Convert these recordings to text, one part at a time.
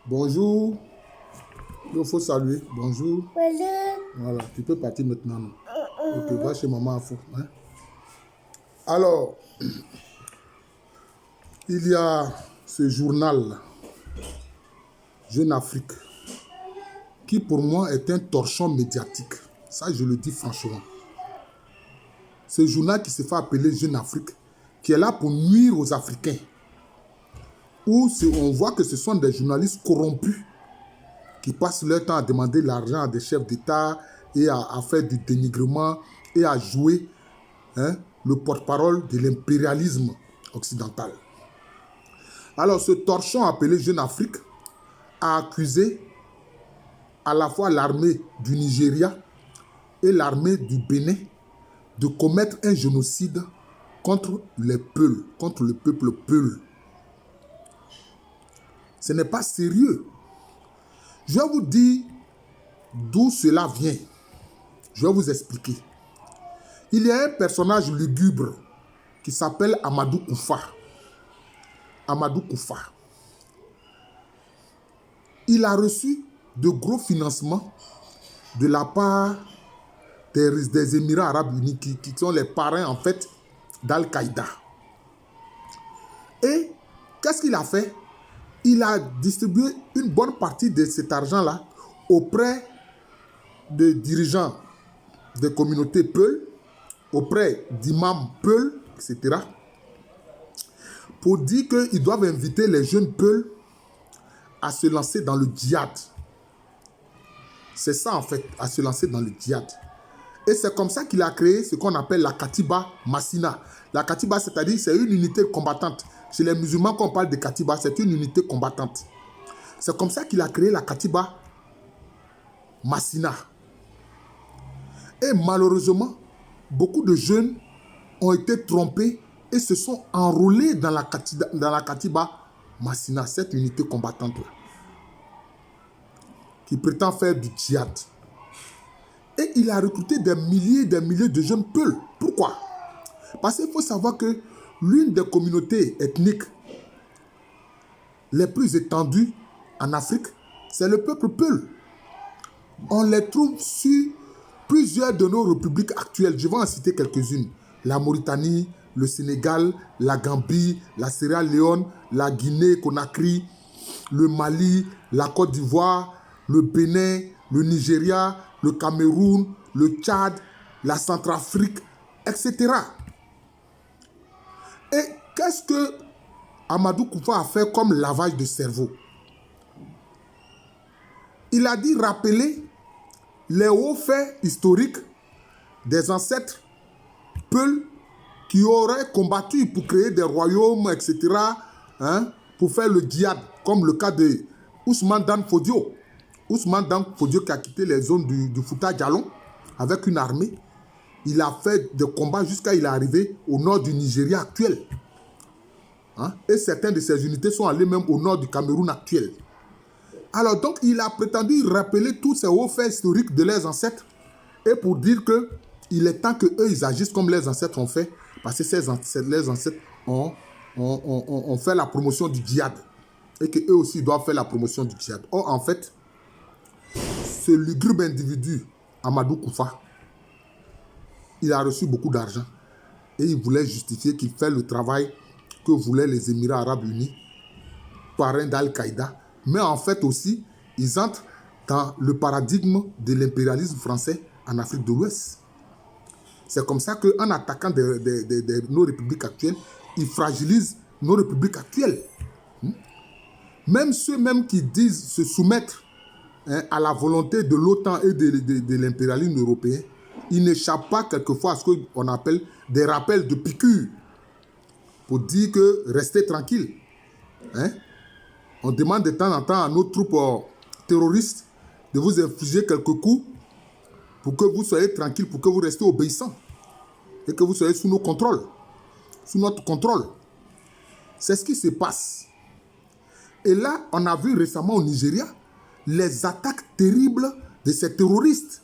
Bonjour. Il faut saluer. Bonjour. Bonjour. Voilà, tu peux partir maintenant. Non? Ok, va chez maman à fond. Hein? Alors, il y a ce journal, Jeune Afrique, qui pour moi est un torchon médiatique. Ça, je le dis franchement. Ce journal qui se fait appeler Jeune Afrique, qui est là pour nuire aux Africains. Où on voit que ce sont des journalistes corrompus qui passent leur temps à demander l'argent à des chefs d'État et à faire du dénigrement et à jouer le porte-parole de l'impérialisme occidental. Alors, ce torchon appelé Jeune Afrique a accusé à la fois l'armée du Nigeria et l'armée du Bénin de commettre un génocide contre les Peuls, contre le peuple Peul. Ce n'est pas sérieux. Je vais vous dire d'où cela vient. Je vais vous expliquer. Il y a un personnage lugubre qui s'appelle Amadou Koufa. Amadou Koufa. Il a reçu de gros financements de la part des Émirats Arabes Unis qui sont les parrains en fait d'Al-Qaïda. Et qu'est-ce qu'il a fait? Il a distribué une bonne partie de cet argent-là auprès de dirigeants des communautés Peul, auprès d'imams Peul, etc. pour dire qu'ils doivent inviter les jeunes Peul à se lancer dans le djihad. C'est ça en fait, à se lancer dans le djihad. Et c'est comme ça qu'il a créé ce qu'on appelle la Katiba Massina. La Katiba, c'est-à-dire, c'est une unité combattante. Chez les musulmans, quand on parle de Katiba, c'est une unité combattante. C'est comme ça qu'il a créé la Katiba Massina. Et malheureusement, beaucoup de jeunes ont été trompés et se sont enrôlés dans la Katiba Massina, cette unité combattante-là, qui prétend faire du djihad. Et il a recruté des milliers de jeunes Peuls. Pourquoi? Parce qu'il faut savoir que l'une des communautés ethniques les plus étendues en Afrique, c'est le peuple Peul. On les trouve sur plusieurs de nos républiques actuelles. Je vais en citer quelques-unes. La Mauritanie, le Sénégal, la Gambie, la Sierra Leone, la Guinée-Conakry, le Mali, la Côte d'Ivoire, le Bénin, le Nigeria, le Cameroun, le Tchad, la Centrafrique, etc. Et qu'est-ce que Amadou Koufa a fait comme lavage de cerveau? Il a dit rappeler les hauts faits historiques des ancêtres Peuls qui auraient combattu pour créer des royaumes, etc., pour faire le djihad, comme le cas de Ousmane Dan Fodio. Ousmane Dan Fodio qui a quitté les zones du Fouta Djallon avec une armée. Il a fait des combats jusqu'à il est arrivé au nord du Nigeria actuel. Et certaines de ses unités sont allées même au nord du Cameroun actuel. Alors donc, il a prétendu rappeler tous ces hauts faits historiques de leurs ancêtres et pour dire qu'il est temps qu'eux, ils agissent comme les ancêtres ont fait parce que les ancêtres ont fait la promotion du djihad et qu'eux aussi doivent faire la promotion du djihad. Or, en fait, ce lugubre individu, Amadou Koufa, il a reçu beaucoup d'argent et il voulait justifier qu'il fait le travail que voulaient les Émirats Arabes Unis, parrain d'Al-Qaïda. Mais en fait aussi, ils entrent dans le paradigme de l'impérialisme français en Afrique de l'Ouest. C'est comme ça qu'en attaquant nos républiques actuelles, ils fragilisent nos républiques actuelles. Même ceux-mêmes qui disent se soumettre à la volonté de l'OTAN et de l'impérialisme européen, ils n'échappent pas quelquefois à ce qu'on appelle des rappels de piqûre pour dire que restez tranquille. On demande de temps en temps à nos troupes terroristes de vous infliger quelques coups pour que vous soyez tranquille, pour que vous restez obéissants et que vous soyez sous nos contrôles, sous notre contrôle. C'est ce qui se passe. Et là, on a vu récemment au Nigeria les attaques terribles de ces terroristes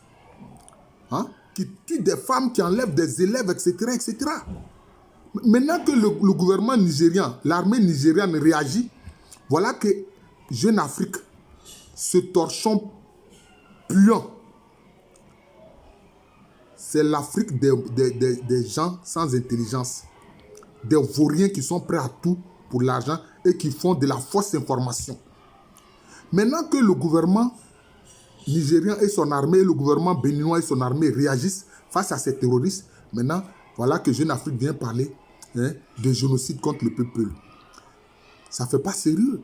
qui tuent des femmes, qui enlèvent des élèves, etc. etc. Maintenant que le gouvernement nigérian, l'armée nigériane réagit, voilà que Jeune Afrique ce torchon puant, c'est l'Afrique des gens sans intelligence, des vauriens qui sont prêts à tout pour l'argent et qui font de la fausse information. Maintenant que le gouvernement nigérien et son armée, le gouvernement béninois et son armée réagissent face à ces terroristes, maintenant, voilà que Jeune Afrique vient parler de génocide contre le peuple Peul. Ça ne fait pas sérieux.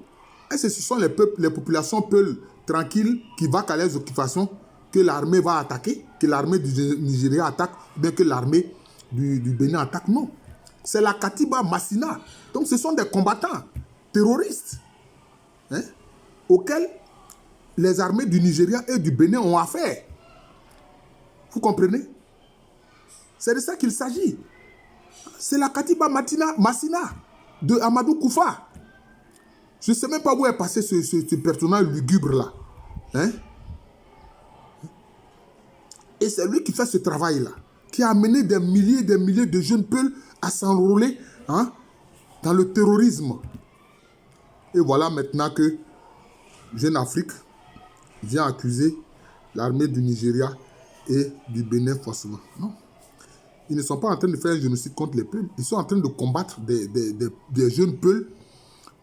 Et ce sont les populations Peul tranquilles qui vaquent à les occupations que l'armée va attaquer, que l'armée du Nigeria attaque, ou bien que l'armée du Bénin attaque. Non. C'est la Katiba Massina. Donc ce sont des combattants terroristes auxquels les armées du Nigeria et du Bénin ont affaire. Vous comprenez? C'est de ça qu'il s'agit. C'est la Katiba Massina de Amadou Koufa. Je ne sais même pas où est passé ce personnage lugubre-là. Et c'est lui qui fait ce travail-là, qui a amené des milliers de jeunes Peuls à s'enrôler dans le terrorisme. Et voilà maintenant que Jeune Afrique vient accuser l'armée du Nigeria et du Bénin forcément. Non. Ils ne sont pas en train de faire un génocide contre les Peuls. Ils sont en train de combattre des jeunes Peuls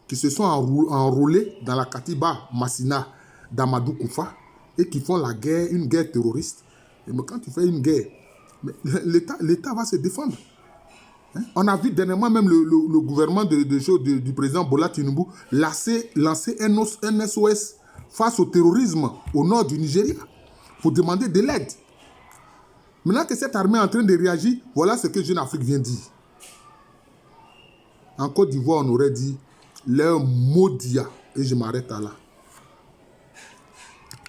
qui se sont enrôlés dans la Katiba Massina d'Amadou Koufa et qui font la guerre, une guerre terroriste. Et quand tu fais une guerre, l'État va se défendre. On a vu dernièrement même le gouvernement du président Bola Tinubu lancer un SOS face au terrorisme au nord du Nigeria pour demander de l'aide. Maintenant que cette armée est en train de réagir, voilà ce que Jeune Afrique vient dire. En Côte d'Ivoire, on aurait dit leur maudia. Et je m'arrête à là.